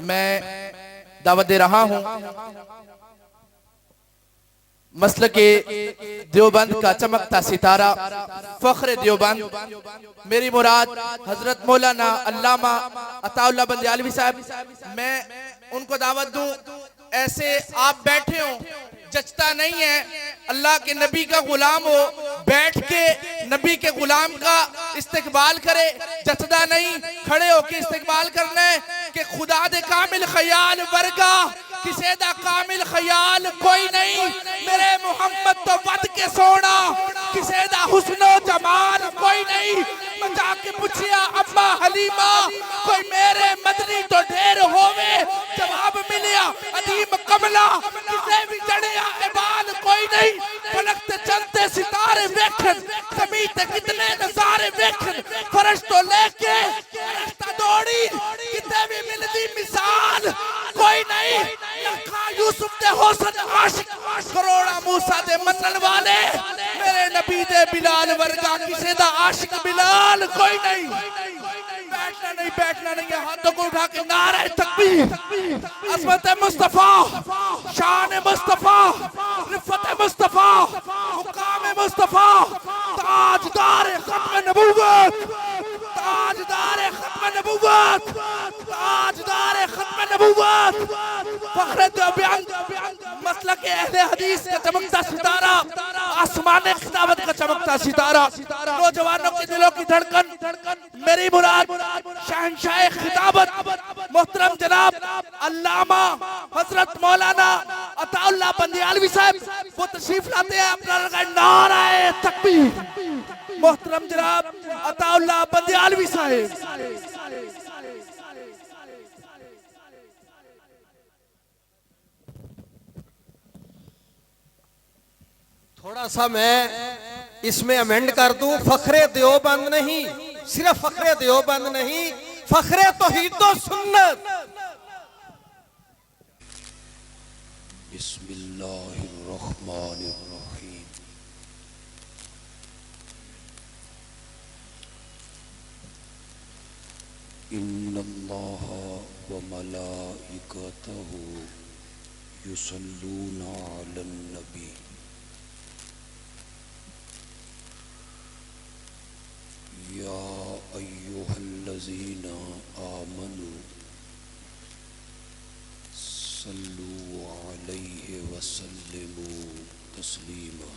मैं दावत दे रहा हूं मसलक के देवबंद का चमकता सितारा फख्र देवबंद, मेरी मुराद हजरत मौलाना अल्लामा अताउल्लाह बंदियालवी साहब। मैं उनको दावत दूं, ऐसे आप बैठे हो जचता नहीं है। अल्लाह के नबी का गुलाम हो, बैठ के नबी के गुलाम का इस्तेकबाल करे, जचदा नहीं। खड़े होके इस्तेकबाल करना है कि खुदा दे कामिल ख्याल वर्गा किसे दा कामिल ख्याल कोई नहीं। मेरे मोहम्मद तो बद के सोना किसे दा हुस्नो जमाल कोई नहीं। मैं जाके पूछिया अम्मा हलीमा कोई मेरे मदनी तो ढेर होवे, जवाब मिलिया अदीम कमला किसे भी जड़िया इबाल कोई नहीं। फलकते चलते सितारे वेखन कभी ते कितने नजारे वेखन, फर्श तो लेके फरिश्ता दौड़ी किते भी मिलदी मिसाल कोई नहीं। लखा यूसुफ दे हुस्न आशिक करोड़ा मूसा दे मनन वाले, मेरे नबी दे बिलाल वर्गा किसे दा आशिक बिलाल कोई नहीं। बैठना नहीं है, हाथों को उठा के नारे तकबीर। अज़मत मुस्तफा, शान मुस्तफा, रिफ़त मुस्तफा, मुकाम मुस्तफा, ताजदार खत्म नबूवत, ताजदार खत्म नबूवत, ताजदार खत्म नबूवत, फख्र देवबंद, मसलक अहले हदीस का चमकता सितारा, आसमान खिताबत का चमकता सितारा, नौजवानों के दिलों की धड़कन, मेरी मुराद शहंशाह खिताबत मोहतरम जनाब अल्लामा हजरत मौलाना अताउल्लाह बंदियालवी साहब वो तशरीफ लाते हैं। अपना लगाए नाराए तकबीर। मोहतरम जनाब अताउल्लाह बंदियालवी साहब। थोड़ा सा मैं इसमें अमेंड कर दूं, फखरे देवबंद नहीं, सिर्फ फखरे देवबंद नहीं, फखरे तौहीद सुन्नत। बिस्मिल्लाहिर्रहमानिर्रहीम। इन्नल्लाह व मलाइकतहु युसल्लूना अलन नबी या अय्युहल्लज़ीना आमनू सल्लू अलैहि वसल्लिमू तस्लीमा।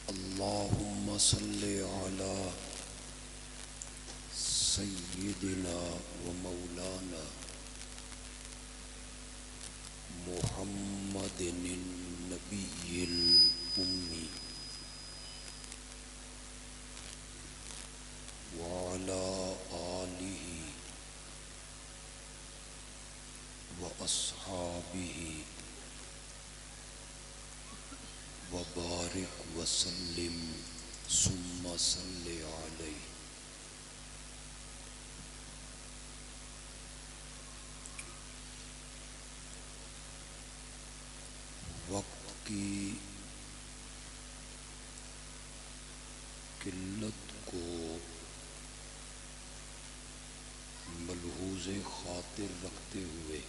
अल्लाहुम्मा सल्लि अला सय्यिदिना व मौलाना मुहम्मदिन नबिय्यिल उम्मी व अला आलिहि व अस्हाबिहि व बारिक व सल्लिम सुम्मा सल्लि अलैहि। वक्त की किल्लत को मलहूज़े खातिर रखते हुए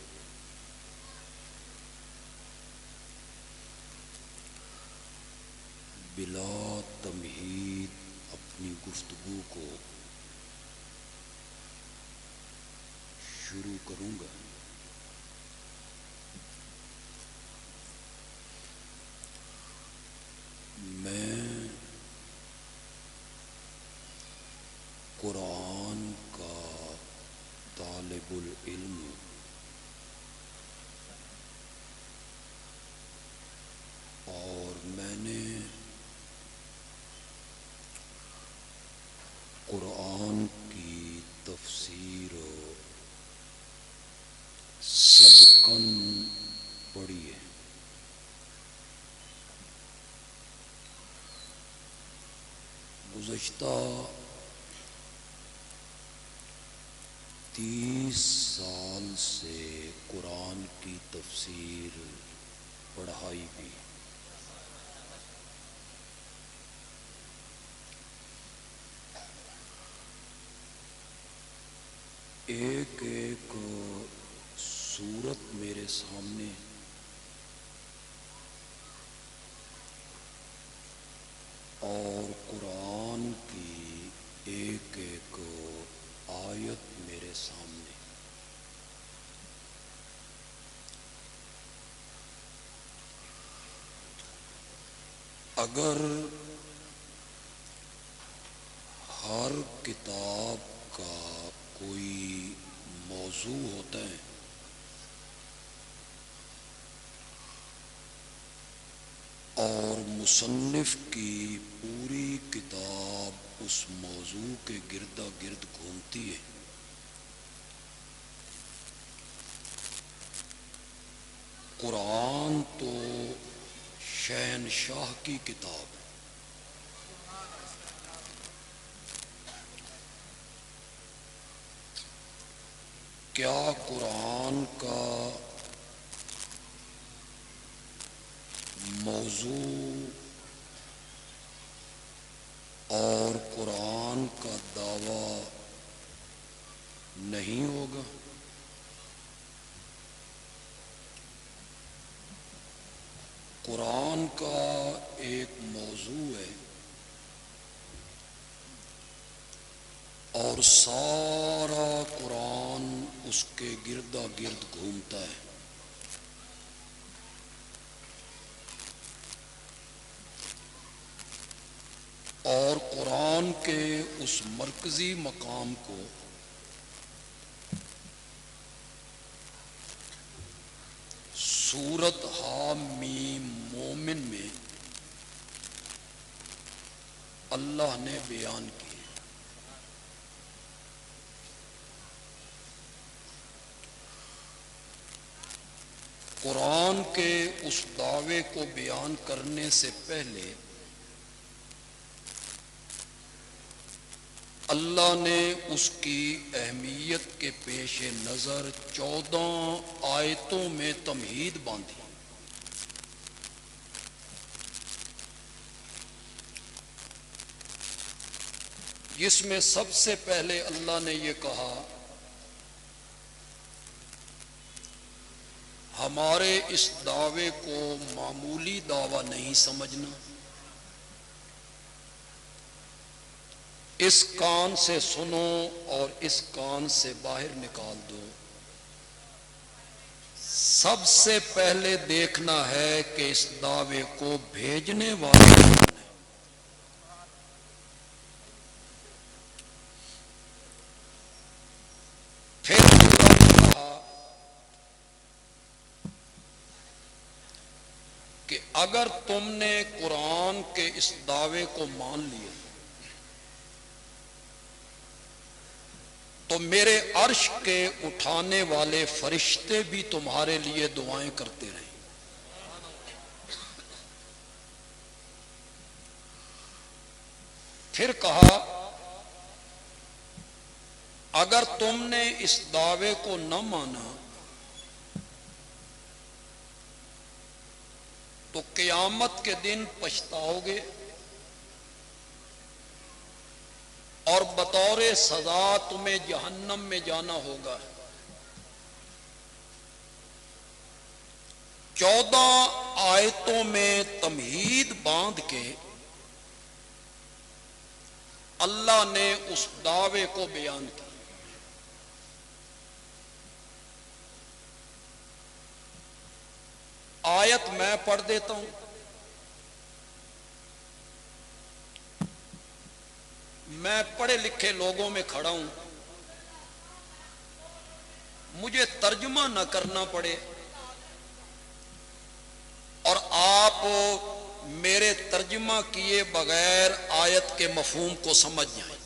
बिला तमहीद अपनी गुफ्तगू को शुरू करूँगा। मैं कुरान का तालिबुल इल्म और मैंने कुरान की तफसीर सबकन पढ़ी है। गुज़श्ता 30 साल से कुरान की तफसीर पढ़ाई भी। एक एक सूरत मेरे सामने और कुरान की एक एक आयत मेरे सामने। अगर हर किताब का कोई मौजू होता है और मुसन्निफ की पूरी किताब उस मौजू के गिरदा गिर्द घूमती है, कुरान तो शहनशाह की किताब है। क्या कुरान का मौजू और कुरान का दावा नहीं होगा? कुरान का एक मौजू है और सारा कुरान उसके गिरदा गिर्द घूमता है। और कुरान के उस मरकजी मकाम को सूरत हामीम मोमिन में अल्लाह ने बयान किया। कुरान के उस दावे को बयान करने से पहले अल्लाह ने उसकी अहमियत के पेश नज़र 14 आयतों में तमहीद बांधी। जिसमें सबसे पहले अल्लाह ने ये कहा, हमारे इस दावे को मामूली दावा नहीं समझना, इस कान से सुनो और इस कान से बाहर निकाल दो। सबसे पहले देखना है कि इस दावे को भेजने वाले कौन है। फिर अल्लाह ने कहा कि अगर तुमने कुरान के इस दावे को मान लिया तो मेरे अर्श के उठाने वाले फरिश्ते भी तुम्हारे लिए दुआएं करते रहे। फिर कहा, अगर तुमने इस दावे को न माना तो क़यामत के दिन पछताओगे और बतौर सजा तुम्हें जहन्नम में जाना होगा। 14 आयतों में तमहीद बांध के अल्लाह ने उस दावे को बयान किया। आयत मैं पढ़ देता हूं। मैं पढ़े लिखे लोगों में खड़ा हूं, मुझे तर्जुमा न करना पड़े और आप मेरे तर्जुमा किए बगैर आयत के मफहूम को समझ जाएं।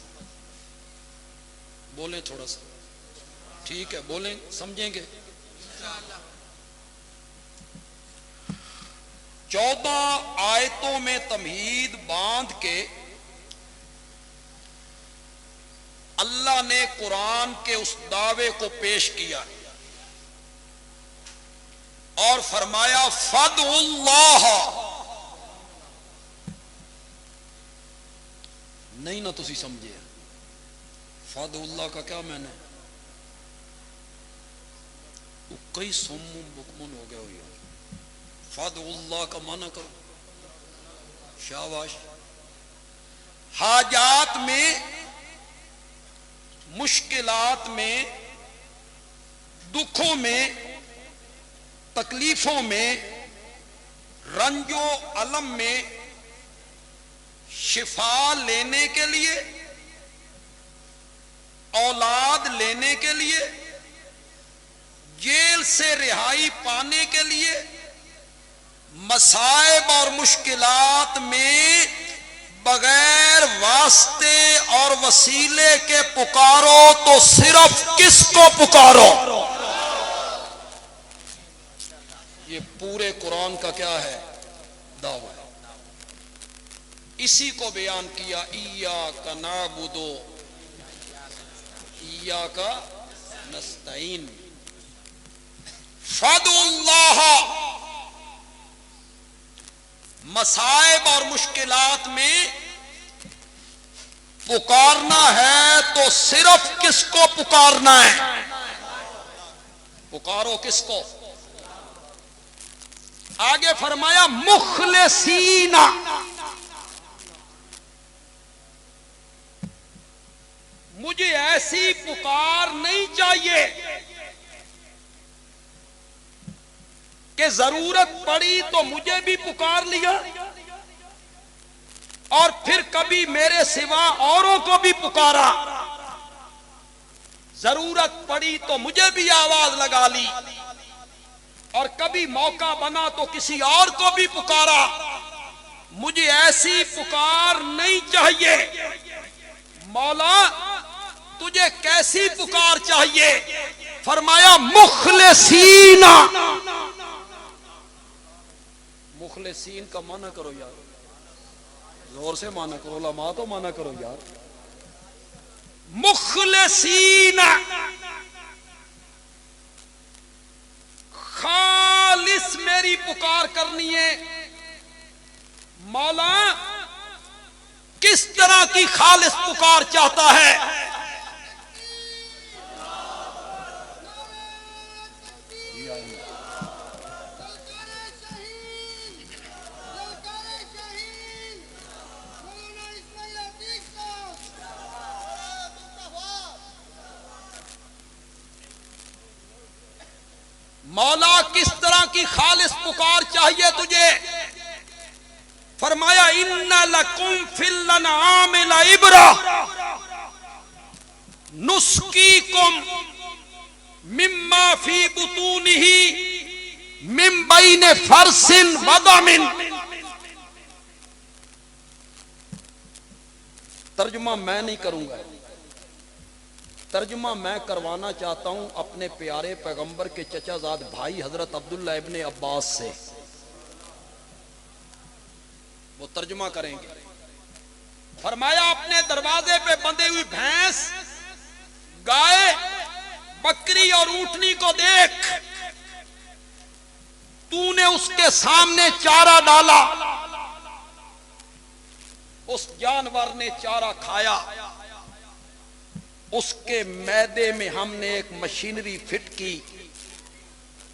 बोले थोड़ा सा, ठीक है, बोलें, समझेंगे। 14 आयतों में तमहीद बांध के अल्लाह ने कुरान के उस दावे को पेश किया और फरमाया फदउल्लाह। नहीं ना तुसी समझे फदउल्लाह का क्या मैंने कई सुम्मुम बुकमुन हो गए हो यार। फदउल्लाह का माना करो, शाबाश। हाजात में, मुश्किलात में, दुखों में, तकलीफों में, रंजो अलम में शिफा लेने के लिए, औलाद लेने के लिए, जेल से रिहाई पाने के लिए, मसाइब और मुश्किलात में बगैर वास्ते और वसीले के पुकारो तो सिर्फ किसको पुकारो? ये पूरे कुरान का क्या है? दावा है। इसी को बयान किया इय्याका नअबुदु इय्याका नस्तईन। फदउल्लाह, मसाइब और मुश्किलात में पुकारना है तो सिर्फ किसको पुकारना है? पुकारो किसको? आगे फरमाया मुखलिसीना, मुझे ऐसी पुकार नहीं चाहिए कि जरूरत पड़ी तो मुझे भी पुकार लिया और फिर कभी मेरे सिवा औरों को भी पुकारा, जरूरत पड़ी तो मुझे भी आवाज लगा ली और कभी मौका बना तो किसी और को भी पुकारा। मुझे ऐसी पुकार नहीं चाहिए। मौला तुझे कैसी पुकार चाहिए? फरमाया मुखलिसीना। मुखलिसीन का माना करो यार, जोर से माना करो, लमा तो माना करो यार। मुखलिसीना, खालिस मेरी पुकार करनी है। मौला किस तरह की खालिस पुकार चाहता है? मौला किस तरह की खालिस पुकार चाहिए तुझे? फरमाया इन्ना लकुम फिल अनआम लइब्रा नुस्कीकुम मिम्मा फी बुतूनिही मिन बैन फरसिन व दमिन। तर्जुमा मैं नहीं करूंगा, तर्जुमा मैं करवाना चाहता हूं अपने प्यारे पैगंबर के चचाजाद भाई हजरत अब्दुल्ला इब्ने अब्बास से। वो तर्जुमा करेंगे। फरमाया अपने दरवाजे पे बंधी हुई भैंस, गाय, बकरी और ऊंटनी को देख, तूने उसके सामने चारा डाला, उस जानवर ने चारा खाया, उसके मैदे में हमने एक मशीनरी फिट की,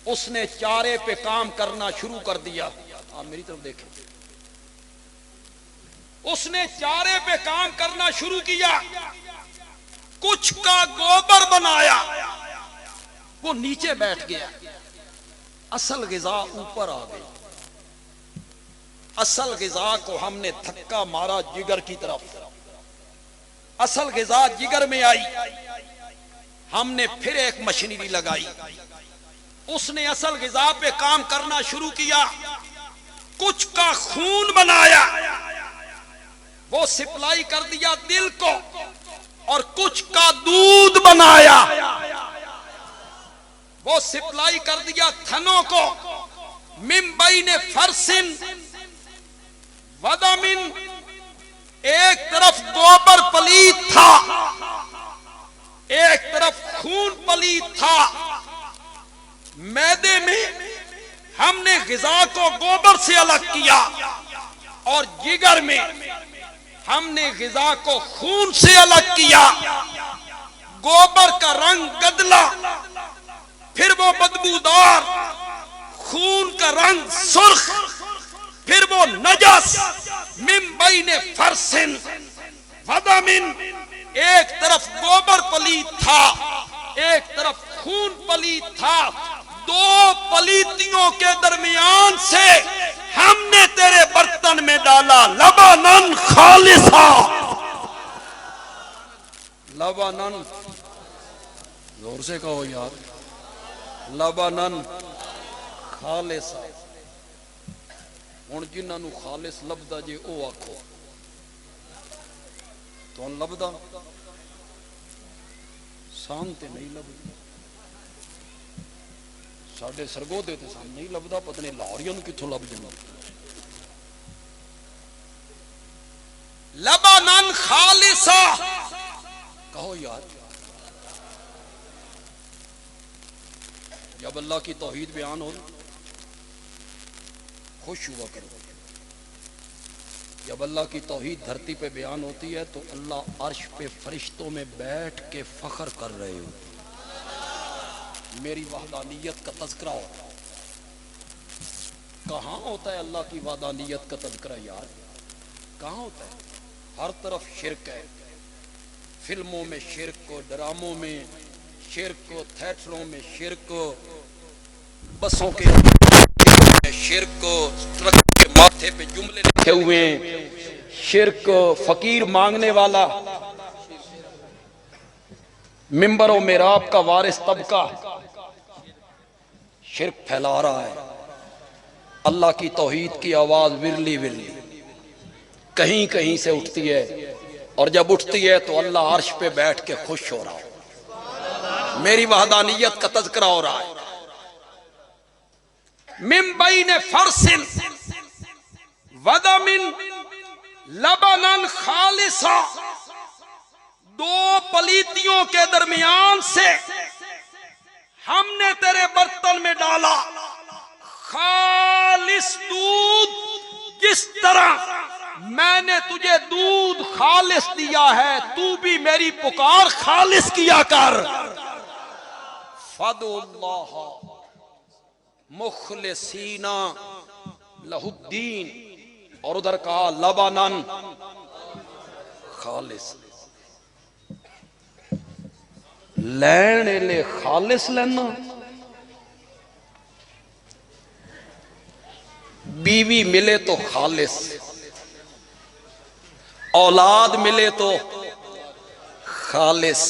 उसने चारे पे काम करना शुरू कर दिया। आप मेरी तरफ देखें, उसने चारे पे काम करना शुरू किया, कुछ का गोबर बनाया, वो नीचे बैठ गया, असल गिजा ऊपर आ गई। असल गिजा को हमने धक्का मारा जिगर की तरफ, असल गिजा जिगर में आई, हमने फिर एक मशीनरी लगाई, उसने असल गिजा पे काम करना शुरू किया, कुछ का खून बनाया, वो सप्लाई कर दिया दिल को, और कुछ का दूध बनाया, वो सप्लाई कर दिया थनों को। मिन बैन फरसिन वदमिन, एक तरफ गोबर पलीत था मैदे में हमने ग़िज़ा को गोबर से अलग किया और जिगर में हमने ग़िज़ा को खून से अलग किया। गोबर का रंग गदला, फिर वो बदबूदार, खून का रंग सुर्ख, फिर वो नजस। मिन बैने फरसिन वदमिन, एक तरफ गोबर पलीत था, एक तरफ खून पलीत था। दो पलीतियों के दरमियान से हमने तेरे बर्तन में डाला लबानन खालिसा। लबानन, जोर से कहो यार, लबानन खालिसा। हुण जिन्हां खालिस लभदा जे ओ आखो, तो लभदा शांति नहीं लभदी। साडे सरगोधे ते सान नहीं लभदा, पता नहीं लाहौरियां नूं कित्थों लभ जांदा। लबानन खालिसा कहो यार। जब अल्लाह की तौहीद बयान हो खुश हुआ करो। जब अल्लाह की तौहीद धरती पे बयान होती है तो अल्लाह अर्श पे फरिश्तों में बैठ के फख्र कर रहे हो, मेरी वहदानियत का तज़किरा हो। कहाँ होता है अल्लाह की वहदानियत का तज़किरा यार, कहाँ होता है? हर तरफ शिरक है, फिल्मों में शिरक, ड्रामों में शिरक, थिएटरों में शिरक, बसों के शिरक, ट्रक के माथे पे जुमले लिखे हुए शिरक, फकीर मांगने वाला, मिंबर और मेराब का वारिस तबका शिरक फैला रहा है। अल्लाह की तौहीद की आवाज विरली विरली कहीं कहीं से उठती है, और जब उठती है तो अल्लाह अर्श पे बैठ के खुश हो रहा है, मेरी वहदानियत का तज़किरा हो रहा है। मिन बैने फरसिन वदमिन लबनन खालिसा, दो पलीतियों के दरमियान से हमने तेरे बर्तन में डाला खालिस दूध। जिस तरह मैंने तुझे दूध खालिस दिया है, तू भी मेरी पुकार खालिस किया कर। फदुल्लाह मुखलिसीना लहुद्दीन, और उधर कहा लबानन खालिस। लैने ले खालिस लेना, बीवी मिले तो खालिस, औलाद मिले तो खालिस,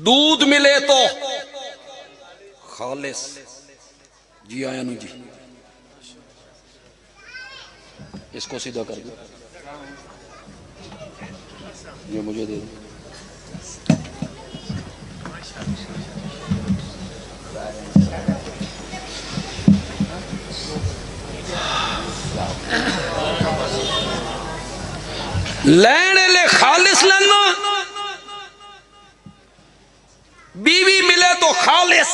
दूध मिले तो खालिस। जी आया नु जी, इसको सीधा कर दो, ये मुझे दे दो। लेने ले खालिस लेना, बीवी मिले तो खालिस,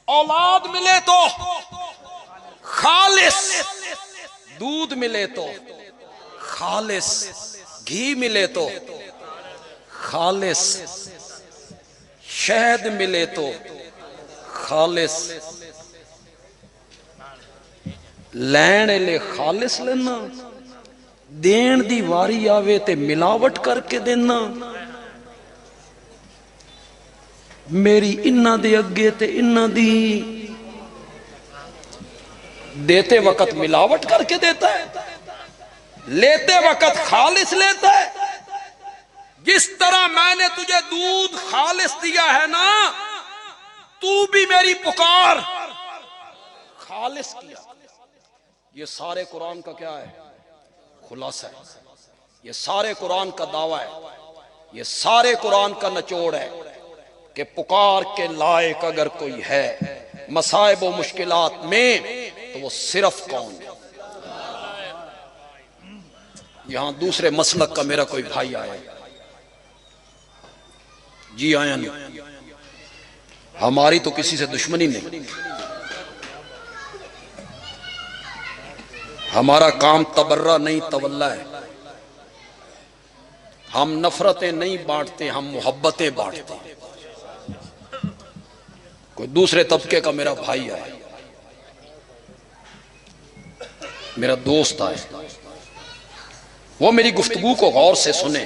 औलाद मिले तो खालिस, दूध मिले तो खालिस, घी मिले तो खालिस, शहद मिले तो खालिस। लैण ले खालिस लेना, देण दी वारी आवे ते मिलावट करके देना। मेरी इन्ना दे अगे ते इन्ना दी, देते वक्त मिलावट करके देता है, लेते वक्त खालिस लेता है। जिस तरह मैंने तुझे दूध खालिस दिया है ना, तू भी मेरी पुकार खालिस किया। ये सारे कुरान का क्या है? खुलासा है। ये सारे कुरान का दावा है, ये सारे कुरान का निचोड़ है कि पुकार के लायक अगर कोई है मसाइब व मुश्किलात में, तो वो सिर्फ कौन है? यहां दूसरे मसलक का मेरा कोई भाई आया, जी आया नहीं, हमारी तो किसी से दुश्मनी नहीं, हमारा काम तबर्रा नहीं तवल्ला है। हम नफरतें नहीं बांटते, हम मोहब्बतें बांटते हैं। कोई दूसरे तबके का मेरा भाई आए, मेरा दोस्त आए, वो मेरी गुफ्तगू को गौर से सुने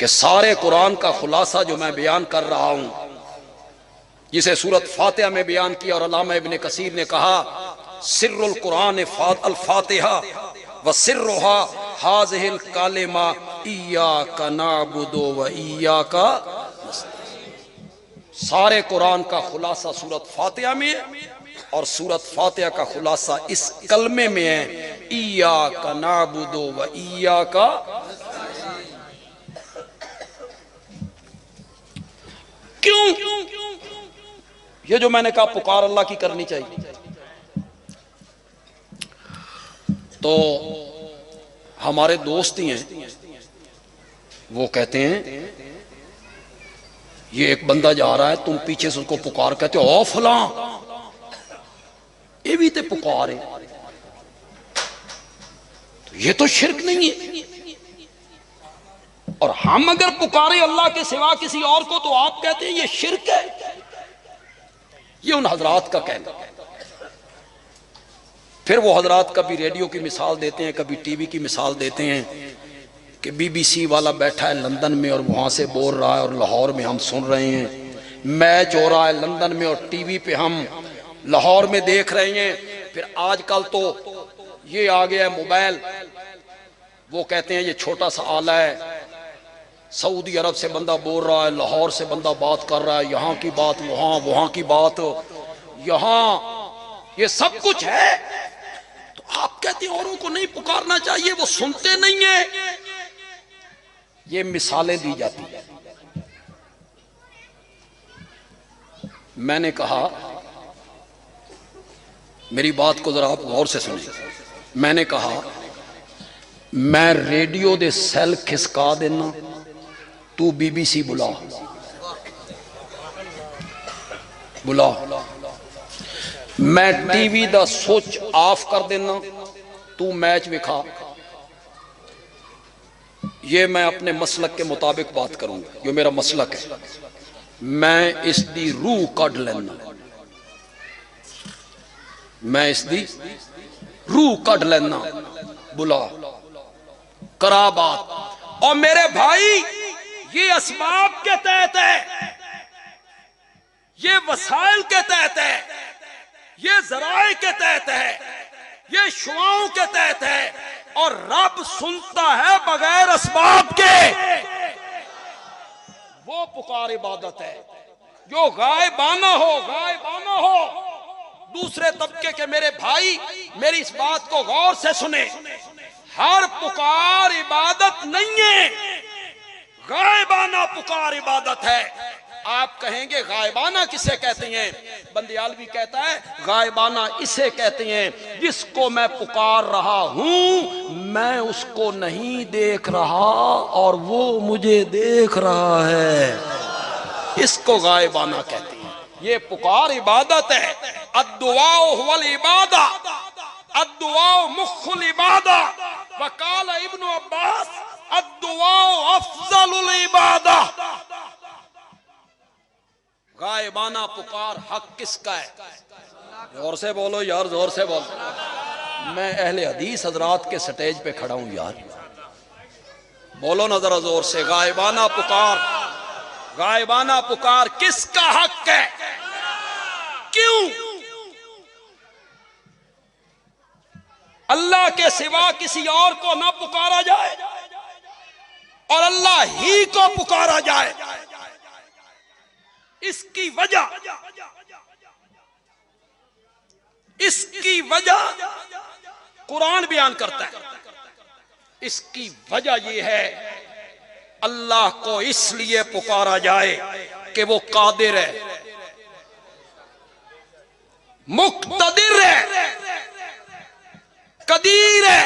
कि सारे कुरान का खुलासा जो मैं बयान कर रहा हूं, जिसे सूरत फातिहा में बयान किया और अल्लामा इब्ने कसीर ने कहा सिर्रुल कुरान अल फातिहा व सिर्रुहा हाज़िहिल कालिमा इय्याका नअबुदु व इय्याका नस्तईन। सारे कुरान का खुलासा सूरत फातिहा में है और सूरत फातिहा का खुलासा इस कलमे में है, इय्याका नअबुदु व इय्याका। क्यों? ये जो मैंने कहा पुकार अल्लाह की करनी चाहिए, तो हमारे दोस्त ही हैं, वो कहते हैं ये एक बंदा जा रहा है, तुम पीछे से उसको पुकार, कहते हो ओ फलां, ये भी ते पुकार है, तो ये तो शिरक नहीं है। और हम अगर पुकारे अल्लाह के सिवा किसी और को तो आप कहते हैं ये शिरक है। ये उन हजरात का कहना है। फिर वो हजरात कभी रेडियो की मिसाल देते हैं, कभी टीवी की मिसाल देते हैं कि बीबीसी वाला बैठा है लंदन में और वहां से बोल रहा है और लाहौर में हम सुन रहे हैं, मैच हो रहा है लंदन में और टीवी पे हम लाहौर में देख रहे हैं। फिर आजकल तो ये आ गया है मोबाइल, वो कहते हैं ये छोटा सा आला है, सऊदी अरब से बंदा बोल रहा है, लाहौर से बंदा बात कर रहा है, यहाँ की बात वहां, वहां की बात यहाँ, ये सब कुछ है। तो आप कहते हैं औरों को नहीं पुकारना चाहिए, वो सुनते नहीं है। ये मिसालें दी जाती है। मैंने कहा, मेरी बात को जरा आप गौर से सुनिए, मैंने कहा मैं रेडियो दे सैल खिसका देना, तू बीबीसी बुला बुला, मैं टीवी दा स्विच ऑफ कर देना, तू मैच विखा। ये मैं अपने मसलक के मुताबिक बात करूंगा, जो मेरा मसलक है, मैं इस दी रूह कढ़ लेना, मैं इस दी रूह कढ़ लेना, बुला करा बात। और मेरे भाई ये असबाब के तहत है, ये वसाइल के तहत है, ये जराए के तहत है, ये शुआओं के तहत है, और रब सुनता है बगैर असबाब के। वो पुकार इबादत है जो गायबाना हो, गायबाना हो। दूसरे तबके के मेरे भाई मेरी इस बात को गौर से सुने, हर पुकार इबादत नहीं है, गायबाना पुकार इबादत है। आप कहेंगे गायबाना किसे कहते हैं? बंदियालवी कहता है गायबाना इसे कहते हैं जिसको मैं पुकार रहा हूं, मैं उसको नहीं देख रहा और वो मुझे देख रहा है, इसको गायबाना कहते हैं। ये पुकार इबादत है। अद्दुआ हुवल इबादा, अद्दुआ मुख्खुल इबादा। वकाल इब्नु अब्बास अद्दुआ अफजलुल इबादा। गायबाना पुकार हक किसका है? जोर से बोलो यार, जोर से बोलो। मैं अहले हदीस हजरात के स्टेज पे खड़ा हूं यार, बोलो ना जरा जोर से। गायबाना पुकार, गायबाना पुकार किसका हक है? क्यों? अल्लाह के सिवा किसी और को ना पुकारा जाए और अल्लाह ही को पुकारा जाए। इसकी वजह कुरान बयान करता है। इसकी वजह यह है अल्लाह को इसलिए पुकारा जाए कि वो कादिर है, मुक्तदिर है, कदीर है,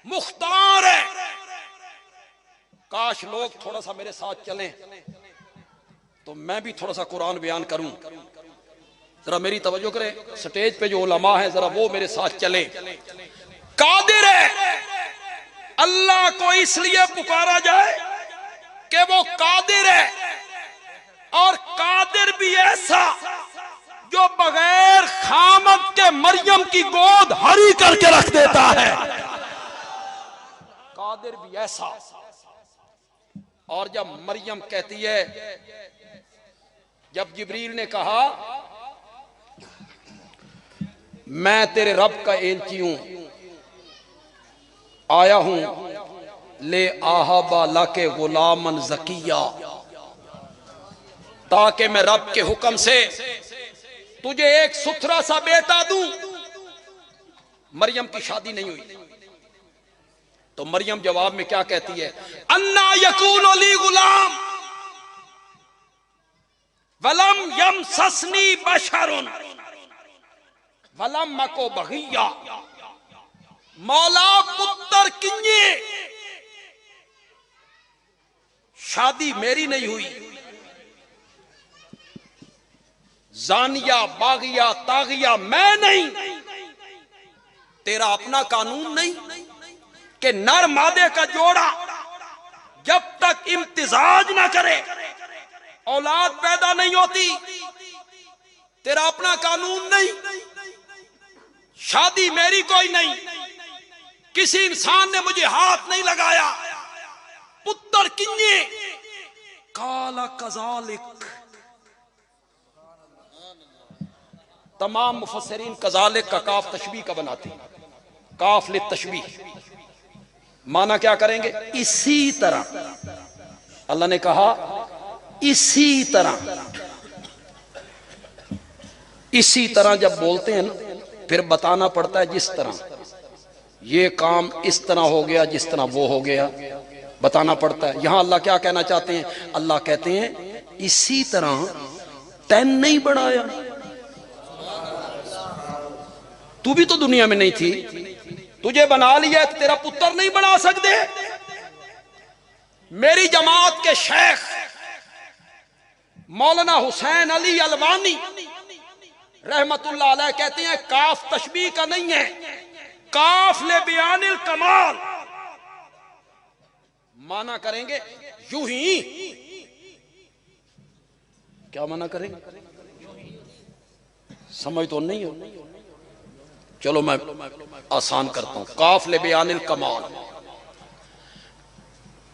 मुख्तार है। काश लोग थोड़ा सा मेरे साथ चलें तो मैं भी थोड़ा सा कुरान बयान करूं। जरा मेरी तवज्जो करें, स्टेज पे जो उलमा है जरा वो मेरे साथ चले। कादिर है, अल्लाह को इसलिए पुकारा जाए कि वो कादिर है, और कादिर भी ऐसा जो बगैर खामद के मरियम की गोद हरी करके रख देता है। कादिर भी ऐसा। और जब मरियम कहती है, जब जिब्रील ने कहा मैं तेरे रब का एलची हूं, आया हूं ले आहाबा लाके गुलामन जकिया, ताकि मैं रब के हुक्म से तुझे एक सुथरा सा बेटा दूं। मरियम की शादी नहीं हुई, तो मरियम जवाब में क्या कहती है? अन्ना यकून ली गुलाम वलम यमससनी बशरुन वलम मको बगिया। मौला पुत्र किन्ये, शादी मेरी नहीं हुई, जानिया बागिया तागिया मैं नहीं। तेरा अपना कानून नहीं कि नर मादे का जोड़ा जब तक इम्तिजाज ना करे औलाद पैदा नहीं होती। तेरा अपना कानून नहीं, शादी मेरी कोई नहीं, किसी इंसान ने मुझे हाथ नहीं लगाया। पुत्र किन्ये काला कजालिक। तमाम मुफस्सिरीन कजालिक का काफ तशबीह का बनाते हैं, काफ ले तशबीह। माना क्या करेंगे? इसी तरह। अल्लाह ने कहा इसी तरह। इसी तरह जब बोलते हैं ना, फिर बताना पड़ता है जिस तरह ये काम इस तरह हो गया, जिस तरह वो हो गया, बताना पड़ता है। यहां अल्लाह क्या कहना चाहते हैं? अल्लाह कहते हैं इसी तरह तैन नहीं बढ़ाया। तू भी तो दुनिया में नहीं थी, तुझे बना लिया तो तेरा पुत्र नहीं बना सकते। मेरी जमात के शेख मौलाना हुसैन अली अलवानी रहमतुल्लाह अलैह कहते हैं काफ तशबीह का नहीं है, काफ ले बयानिल कमाल। माना करेंगे यूं ही। क्या माना करेंगे? समझ तो नहीं हो? चलो मैं आसान करता हूं। काफ ले बयानिल कमाल।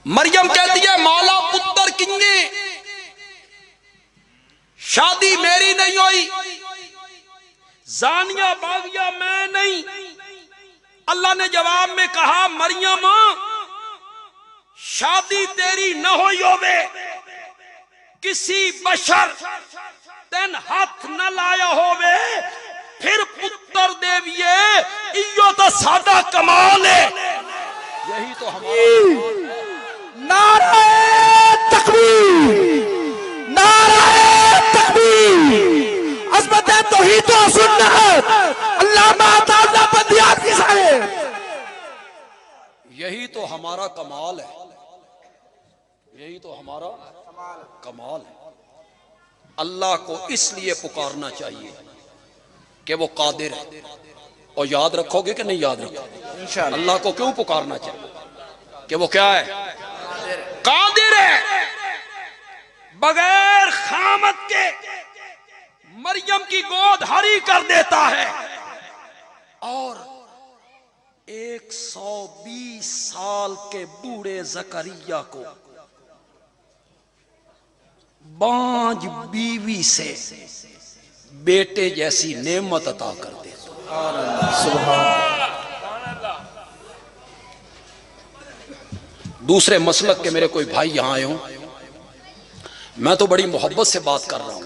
मरियम कहती है मौला पुत्र किन्ने, शादी मेरी नहीं हुई, जानिया बागिया मैं नहीं। अल्लाह ने जवाब में कहा मरियम शादी तेरी न हुई होवे, किसी बशर तेन हाथ न लाया होवे, फिर पुत्र देविए, इयो तो सादा कमाल है। यही तो हमारा नारे तकबीर, नारे तकबीर, अज़मत तौहीद व सुन्नत, अल्लामा अता बंदियाती साहब। यही तो हमारा कमाल है, यही तो हमारा कमाल है। अल्लाह को इसलिए पुकारना चाहिए कि वो कादिर है। और याद रखोगे कि नहीं याद रखोगे? इंशाअल्लाह। अल्लाह को क्यों पुकारना चाहिए? कि वो क्या है? कादिर है। बगैर खामत के मरियम की गोद हरी कर देता है, और 120 साल के बूढ़े जकरिया को बांझ बीवी से बेटे जैसी नेमत अता कर देता। दूसरे मसलक के मेरे कोई भाई यहां आए हों, मैं तो बड़ी मोहब्बत से बात कर रहा हूं।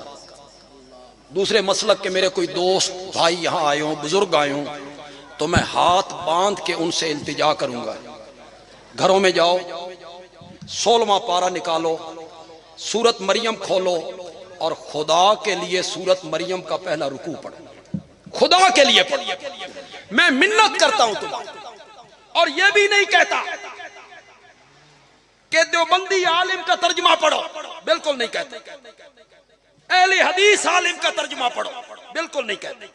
दूसरे मसलक के मेरे कोई दोस्त भाई यहां आए हों, बुजुर्ग आए हों, तो मैं हाथ बांध के उनसे इल्तिजा करूंगा, घरों में जाओ, 16वां पारा निकालो, सूरत मरियम खोलो, और खुदा के लिए सूरत मरियम का पहला रुकू पढ़ो। खुदा के लिए पढ़ो। मैं मिन्नत करता हूं तुम्हारी, और यह भी नहीं कहता कि देवबंदी आलिम का तर्जुमा पढ़ो, बिल्कुल नहीं कहते। अहले हदीस आलिम का तर्जुमा पढ़ो, बिल्कुल नहीं कहते।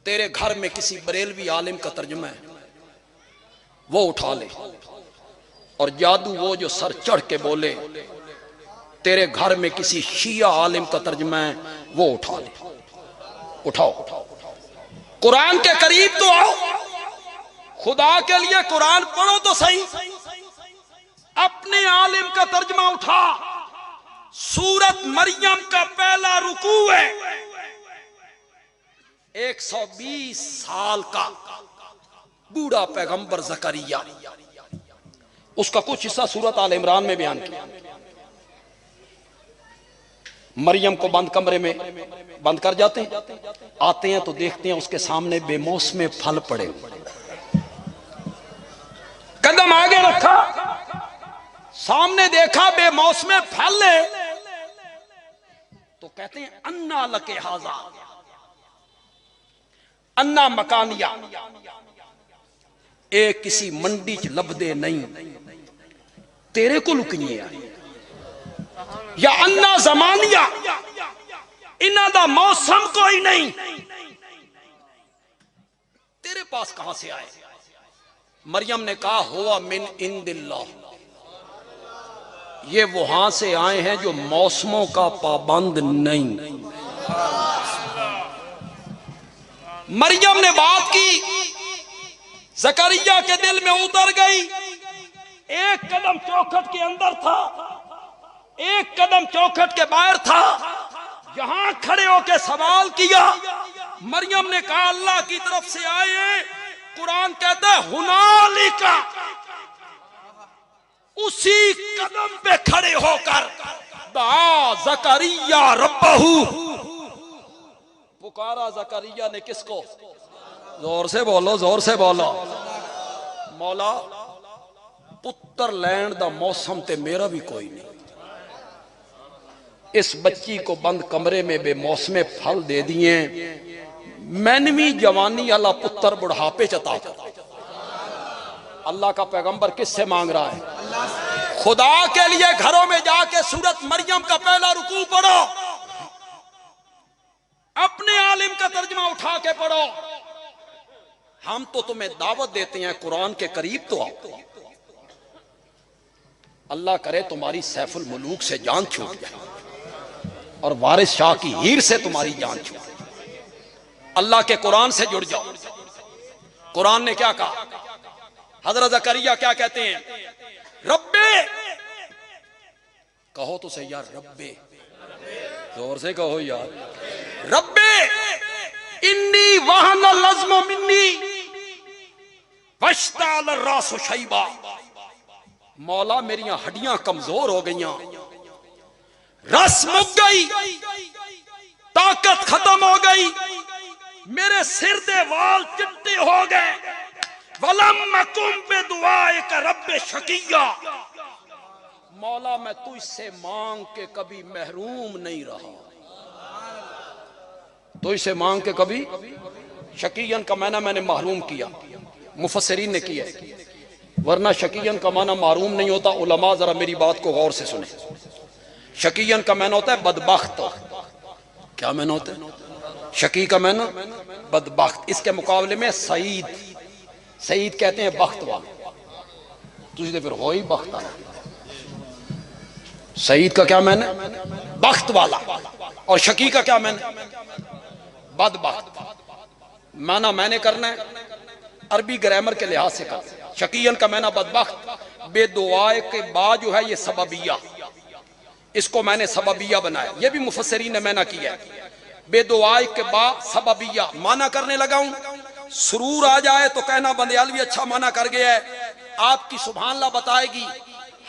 तेरे घर में किसी बरेलवी आलिम का तर्जुमा है, वो उठा ले, और जादू वो जो सर चढ़ के बोले तेरे घर में किसी शिया आलिम का तर्जुमा है, वो उठा ले। उठाओ, कुरान के करीब तो आओ, खुदा के लिए कुरान पढ़ो तो सही। अपने आलिम का तर्जुमा उठा। सूरत मरियम का पहला रुकू है, 120 साल का बूढ़ा पैगंबर जकरिया, उसका कुछ हिस्सा सूरत आल इमरान में बयान किया। मरियम को बंद कमरे में बंद कर जाते हैं, आते हैं तो देखते हैं उसके सामने बेमौसमे फल पड़े। कदम आगे रखा, सामने देखा बेमौसमे फल है, तो कहते हैं अन्ना लके हाजा, अन्ना मकानिया, एक किसी मंडी च लभदे नहीं, तेरे को लुकिए आई, या अन्ना जमानिया, इन्हां दा मौसम कोई नहीं, तेरे पास कहां से आए। मरियम ने कहा हुआ मिन इंदिल्लाह, ये वहां से आए हैं जो मौसमों का पाबंद नहीं। मरियम ने बात की, जकरिया के दिल में उतर गई। एक कदम चौखट के अंदर था, एक कदम चौखट के बाहर था। यहां खड़े होकर सवाल किया। मरियम ने कहा अल्लाह की तरफ से आए हैं। कुरान कहता है हुनालिका, उसी कदम पे खड़े होकर दा जकरिया रब्बहू, पुकारा जकरिया ने किसको? जोर से बोलो, जोर से बोलो। मौला पुत्र लैंड दा मौसम ते मेरा भी कोई नहीं, इस बच्ची को बंद कमरे में बेमौसमे फल दे दिए, मैनवी जवानी वाला पुत्र बुढ़ापे चता। अल्लाह का पैगंबर किससे मांग रहा है? खुदा के लिए घरों में जाके सूरत मरियम का पहला रुकू पढ़ो, अपने आलिम का तर्जुमा उठा के पढ़ो। हम तो तुम्हें दावत देते हैं कुरान के करीब तो आओ। अल्लाह करे तुम्हारी सैफुल मुलूक से जान छूट जाए और वारिस शाह की हीर से तुम्हारी जान छूट जाए। अल्लाह के कुरान से जुड़ जाओ। कुरान ने क्या कहा? हजरत जकरिया क्या कहते हैं? रब्बे, कहो तो सही यार, रब्बे, जोर से कहो यार, रब्बे इन्नी वहन लज़्म मिन्नी वश्ताल रासु शैबा, मौला मेरियां हड्डियां कमजोर हो गईयां, रस मुक गई, ताकत खत्म हो गई, मेरे सिर दे वाल चिट्टे हो गए। वलम मकुम पे दुआए का रब्बे शकिया, मौला मैं तुझसे मांग के कभी महरूम नहीं रहा, तुझसे मांग के कभी। शकीयन का माना मैंने महरूम किया, मुफस्सिरीन ने किया, वरना शकीयन का माना महरूम नहीं होता। उलमा जरा मेरी बात को गौर से सुने। शकीयन का माना होता है बदबख्त। क्या माना होता है? शकी का माना बदबख्त। इसके मुकाबले में सईद, सईद कहते हैं बख्त वाला, तुझे तो फिर हो ही बख्त वाला। सईद का क्या माना? बख्त वाला। और शकी का क्या माना? बदबख्त। माना मैंने करना है अरबी ग्रामर के लिहाज से कर। शकीयन का माना बदबख्त, बेदुआए के बाद जो है ये सबबिया, इसको मैंने सबबिया बनाया। ये भी मुफस्सिरीन ने माना किया है। बेदुआए के बाद सबबिया माना करने लगा हूं। सुरूर आ जाए तो कहना बंदयालवी अच्छा माना कर गया है, आपकी सुभान अल्लाह बताएगी।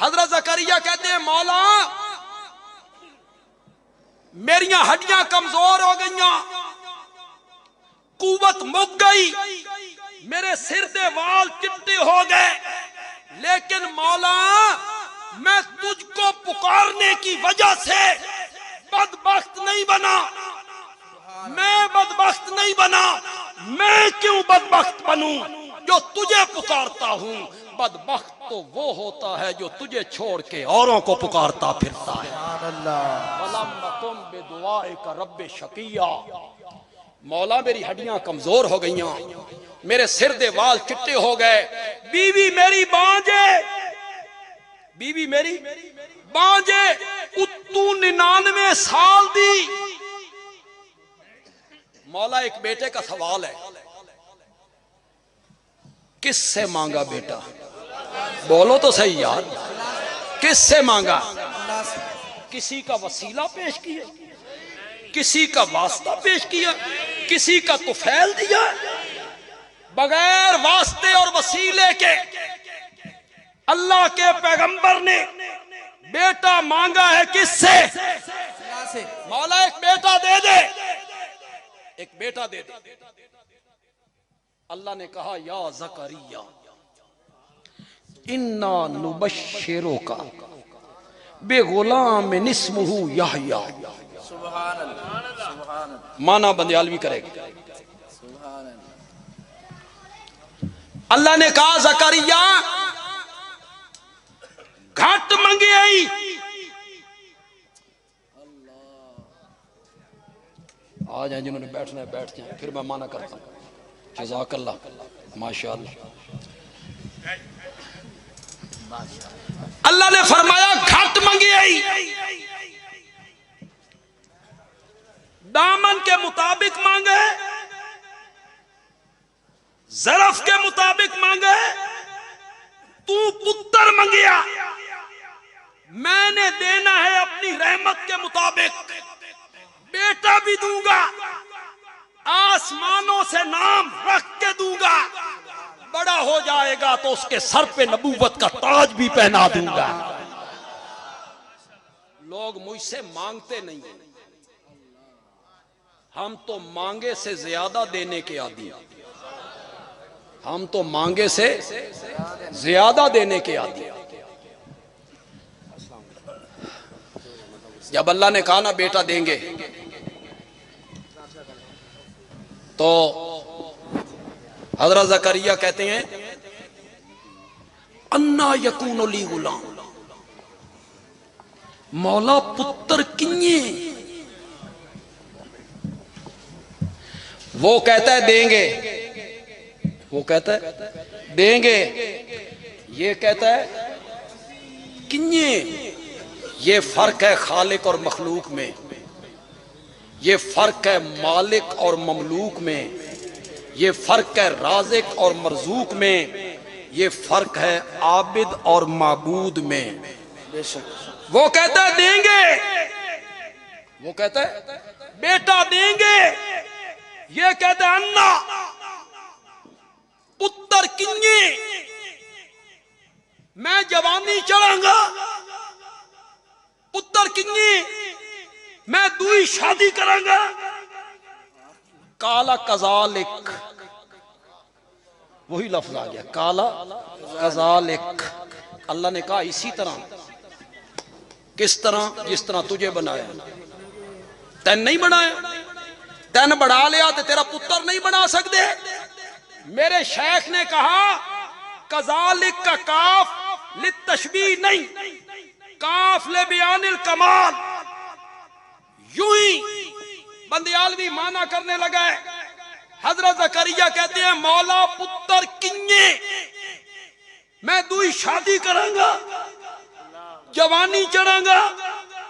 हजरत जकरिया कहते हैं मौला मेरियां हड्डियां कमजोर हो गईयां, कुव्वत मुक गई, मेरे सिर दे वाल चिट्टे हो गए, लेकिन मौला मैं तुझको पुकारने की वजह से बदबख्त नहीं बना। मैं बदबख्त नहीं बना। मैं क्यों बदबख्त बनूं? जो तुझे पुकारता हूं। बदबख्त तो वो होता है जो तुझे छोड़ के औरों को पुकारता फिरता है। वलम बेदुआए का रब्बे शकिया। मौला मेरी हड्डियां कमजोर हो गईयां, मेरे सिर दे वाल चिट्टे हो गए, बीवी मेरी बांझे, बीवी मेरी बांझे, उत्तू 99 साल दी। मौला एक बेटे का सवाल है, किससे मांगा बेटा? बोलो तो सही यार, किससे मांगा? किसी का वसीला पेश किया, किसी का वास्ता पेश किया, किसी का तुफैल दिया? बगैर वास्ते और वसीले के अल्लाह के पैगंबर ने बेटा मांगा है किससे? मौला एक बेटा दे दे, एक बेटा दे दे। अल्लाह ने कहा या ज़करिया इन्ना नुबश्शिरो का बेगुलाम इस्मुहु यहया। माना बंदियालवी करेगा। अल्लाह ने कहा ज़करिया घाट मंगी आई। आ जाए, जिन्होंने बैठना है बैठ जाए, फिर मैं माना करता हूं। जज़ाकल्लाह, माशाअल्लाह। अल्लाह ने फरमाया घाट मंगी आई, दामन के मुताबिक मांगे, ज़रफ के मुताबिक मांगे। तू पुत्र मंगिया, मैंने देना है अपनी रहमत के मुताबिक, बेटा भी दूंगा, आसमानों से नाम रख के दूंगा, बड़ा हो जाएगा तो उसके सर पे नबूवत का ताज भी पहना दूंगा। लोग मुझसे मांगते नहीं, हम तो मांगे से ज्यादा देने के आदी, हम तो मांगे से ज्यादा देने के आदी। जब अल्लाह ने कहा ना बेटा देंगे, तो हज़रत ज़करिया कहते हैं अन्ना यकून ली गुलाम, मौला पुत्र किन्ने? वो कहता है देंगे, वो कहता है देंगे, ये कहता है किन्ने। ये फर्क है खालिक और मखलूक में, ये फर्क है मालिक और ममलूक में, ये फर्क है राज़िक और मरज़ूक में, ये फर्क है आबिद और माबूद में। वो कहता है देंगे, वो कहता है बेटा देंगे, ये कहता है अन्ना पुत्र किन्ने? मैं जवानी चढ़ाऊंगा, पुत्र किन्ने? मैं दूई शादी करांगा। काला कज़ालिक, वही लफ्ज आ गया, काला कज़ालिक। अल्लाह ने कहा इसी तरह, किस तरह? जिस तरह तुझे बनाया, तैन नहीं बनाया, तैन बढ़ा लिया तो तेरा पुत्र नहीं बना सकते। मेरे शेख ने कहा कज़ालिक का काफ लितशबीह नहीं, काफ ले बयानिल कमाल। यूं ही बंदियालवी माना करने लगा है। हजरत ज़करिया कहते हैं मौला पुत्र किन्ने? मैं दूई शादी करांगा, जवानी चढ़ांगा।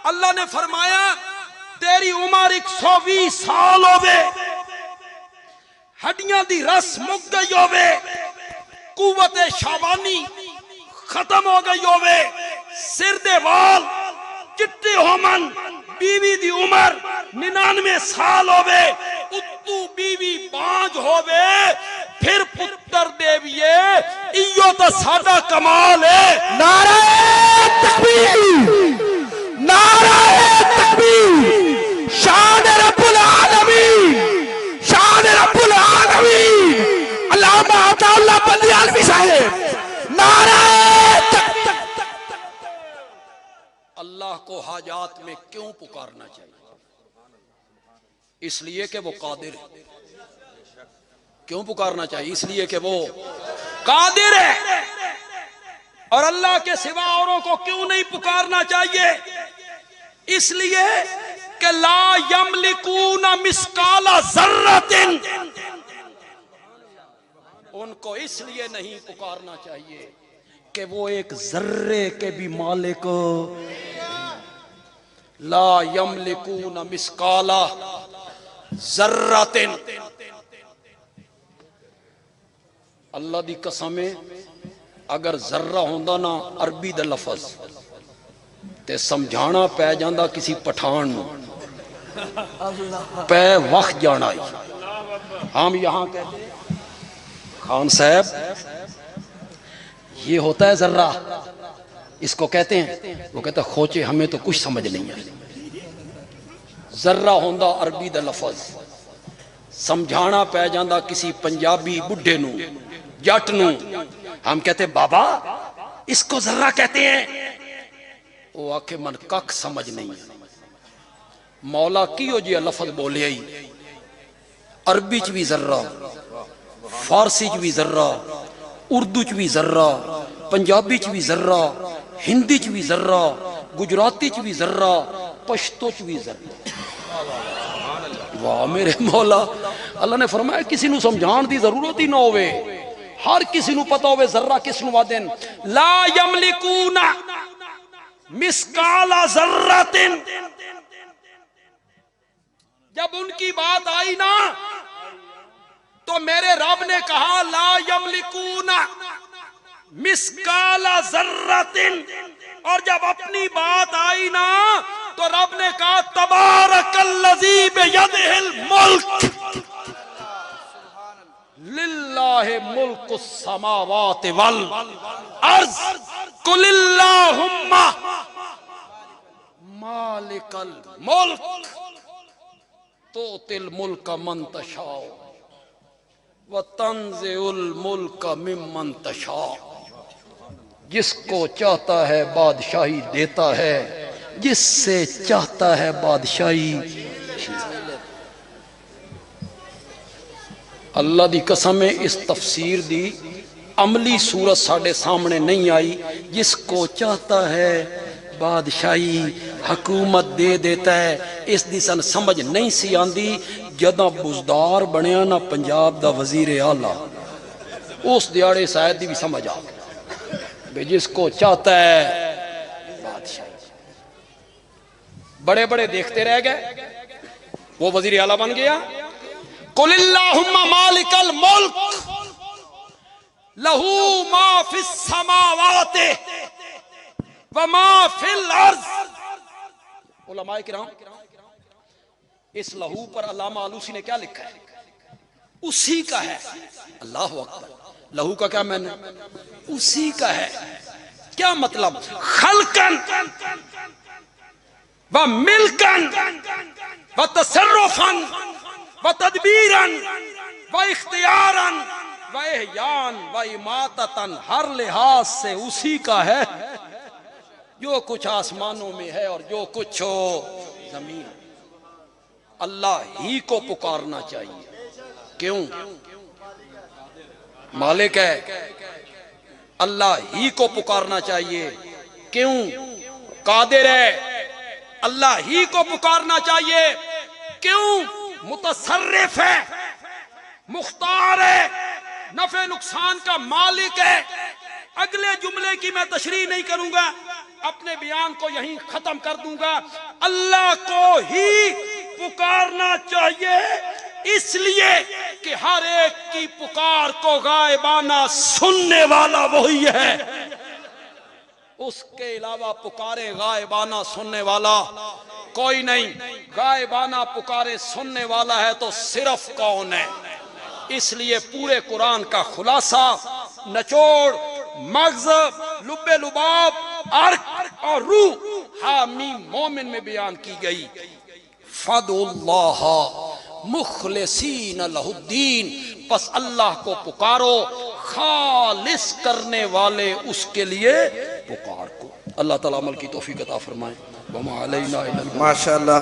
अल्लाह ने फरमाया तेरी उम्र 120 साल होवे, हड्डियां दी रस मुक गई होवे, कुव्वत शाबानी खत्म हो गई होवे, सिर दे वाल चिट्टे होमन, बीवी दी उम्र 99 साल होवे, उत्तू बीवी बांझ होवे, फिर पुत्र देविए। इयो तो साडा कमाल है। नारे तकबीर, नारे तकबीर, शान रब्बुल आलमीन, शान रब्बुल आलमीन, अल्लामा अताउल्लाह बंदियालवी साहब, नारे अल्लाह को हाजात में क्यों पुकारना चाहिए? इसलिए कि वो कादिर है। क्यों पुकारना चाहिए? इसलिए कि वो कादिर है। और अल्लाह के सिवा औरों को क्यों नहीं पुकारना चाहिए? इसलिए कि ला यमलिकूना मिस्काला ज़र्रतिन, उनको इसलिए नहीं पुकारना चाहिए कि वो एक जर्रे के भी मालिक। ला यमलिकूना मिस्काला ज़र्रतिन। अल्लाह दी कसम है, अगर जर्रा होंदा ना अरबी दा लफज ते समझाना पै जांदा किसी पठान नूं, पै वख जाना ही। हम यहां कहते हैं खान साहब ये होता है जर्रा, इसको कहते हैं। वो कहता खोचे हमें तो कुछ समझ नहीं है। जर्रा होंदा अरबी दा लफज, समझाना पै जांदा किसी पंजाबी बुढ़े नूं, जट नूं। हम कहते बाबा इसको जर्रा कहते हैं। वो आखे मन कख समझ नहीं है। मौला कियो जिहा लफज बोलिया ही, अरबी च भी जर्रा, फारसी च भी जर्रा, उर्दू च भी जर्रा, पंजाबी च भी जर्रा, हिंदी च भी जर्रा, गुजराती च भी जर्रा, पश्तो च भी जर्रा। वाह मेरे मौला। अल्लाह ने फरमाया किसी नूं समझाण दी जरूरत ही ना होवे, हर किसी नूं पता होवे जर्रा किस नूं आखदे ने। ला यमलिकूना मिस्काला ज़र्रतिन। जब उनकी बात आई ना तो मेरे रब ने कहा ला यमलिकूना मिस्काला ज़र्रतिन। और जब अपनी बात आई ना तो रब ने कहा तबारकल्लज़ी बियदिहिल मुल्क लिल्लाहि मुल्कुस समावाति वल अर्ज़ कुलिल्लाहुम्मा मालिकल मुल्क तुतिल मुल्क मन तशा व तंज़िउल मुल्क मिम्मन तशा। जिसको चाहता है बादशाही देता है, जिससे चाहता है बादशाही। अल्लाह दी कसम है इस तफसीर दी अमली सूरत साढ़े सामने नहीं आई। जिसको चाहता है बादशाही हकूमत दे देता है। इस दी सन समझ नहीं सी आंदी जदा बुजदार बनया ना पंजाब दा वजीर आला, उस दिहाड़े शायद दी भी समझ आ गई। जिसको चाहता है बादशाही। बड़े बड़े देखते रह गए, वो वजीर आला बन गया। कुलिल्लाहुम्मा मालिकल मुल्क लहू मा फिस समावाति व मा फिल अर्ज़। उलमाए किराम इस लहू पर अल्लामा आलूसी ने क्या लिखा है? उसी का है। अल्लाह अकबर। लहू का क्या मैंने? उसी का है। क्या मतलब? खलकन व मिल्कन व तसर्रुफन व तदबीरन व इख्तियारन व इहयान व इमाततन, हर लिहाज से उसी का है। जो कुछ आसमानों में है और जो कुछ हो जमीन, अल्लाह ही को पुकारना चाहिए। क्यों? मालिक है, अल्लाह ही को पुकारना चाहिए। क्यों? कादिर है, अल्लाह ही को पुकारना चाहिए। क्यों? मुतसर्रिफ है, मुख्तार है, नफे नुकसान का मालिक है। अगले जुमले की मैं तशरीह नहीं करूंगा, अपने बयान को यहीं खत्म कर दूंगा। अल्लाह को ही पुकारना चाहिए, इसलिए कि हर एक की पुकार को गायबाना सुनने वाला वही है। उसके अलावा पुकारे गायबाना सुनने वाला कोई नहीं। गायबाना पुकारे सुनने वाला है तो सिर्फ कौन है? इसलिए पूरे कुरान का खुलासा, नचोड़, मगज़, लुब्बे लुबाब, अर्क और रूह हामीम मोमिन में बयान की गई। फदुल्लाह मुखलिसीन लहुद्दीन, बस अल्लाह को पुकारो, खालिस करने वाले उसके लिए पुकार को। अल्लाह ताला अमल की तौफीक अता फरमाए। वमा अलैना इल्ला माशाअल्लाह।